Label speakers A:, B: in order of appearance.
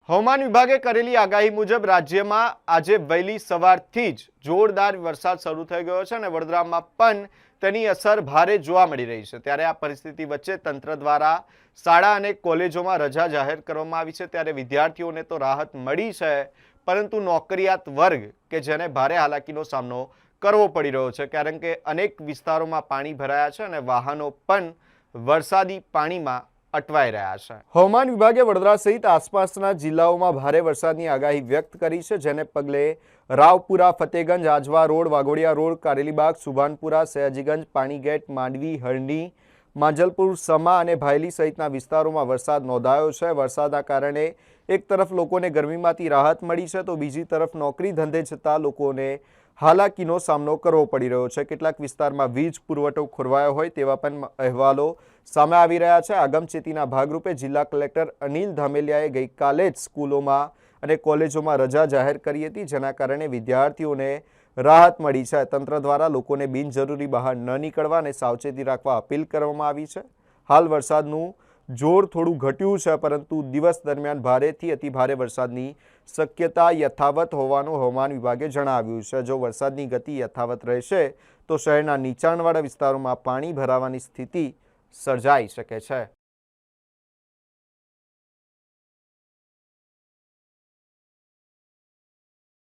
A: હવામાન વિભાગે કરેલી આગાહી મુજબ રાજ્યમાં આજે વહેલી સવારથી જ જોરદાર વરસાદ શરૂ થઈ ગયો છે અને વડોદરામાં પણ તેની અસર ભારે જોવા મળી રહી છે। ત્યારે આ પરિસ્થિતિ વચ્ચે તંત્ર દ્વારા શાળા અને કોલેજોમાં રજા જાહેર કરવામાં આવી છે। ત્યારે વિદ્યાર્થીઓને તો રાહત મળી છે, પરંતુ નોકરિયાત વર્ગ કે જેને ભારે હાલાકીનો સામનો કરવો પડી રહ્યો છે, કારણ કે અનેક વિસ્તારોમાં પાણી ભરાયા છે અને વાહનો પણ વરસાદી પાણીમાં અટવાઈ રહ્યા છે। હવામાન વિભાગે વડોદરા સહિત આસપાસના જિલ્લાઓમાં ભારે વરસાદની આગાહી વ્યક્ત કરી છે, જેને પગલે રાવપુરા, ફતેગંજ, આજવા રોડ, વાઘોડિયા રોડ, કારેલીબાગ, સુભાનપુરા, સયાજીગંજ, પાણીગેટ, માંડવી, હરણી, માંજલપુર, સમા અને ભાયલી સહિતના વિસ્તારોમાં વરસાદ નોંધાયો છે। વરસાદના કારણે એક તરફ લોકોને ગરમીમાંથી રાહત મળી છે, તો બીજી તરફ નોકરી ધંધે જતા લોકોને હાલાકીનો સામનો કરવો પડી રહ્યો છે। કેટલાક વિસ્તારમાં વીજ પુરવઠો ખોરવાયો હોય તેવા પણ અહેવાલો સામે આવી રહ્યા છે। આગમચેતીના ભાગરૂપે જિલ્લા કલેક્ટર અનિલ ધામેલિયાએ ગઈકાલે જ સ્કૂલોમાં અને કોલેજોમાં રજા જાહેર કરી હતી, જેના કારણે વિદ્યાર્થીઓને રાહત મળી છે। તંત્ર દ્વારા લોકોને બિનજરૂરી બહાર ન નીકળવા અને સાવચેતી રાખવા અપીલ કરવામાં આવી છે। હાલ વરસાદનું જોર થોડું ઘટ્યું છે, પરંતુ દિવસ દરમિયાન ભારેથી અતિભારે વરસાદની શક્યતા યથાવત હોવાનું હવામાન વિભાગે જણાવ્યું છે। જો વરસાદની ગતિ યથાવત રહેશે તો શહેરના નીચાણવાળા વિસ્તારોમાં પાણી ભરાવાની સ્થિતિ સર્જાઈ શકે છે।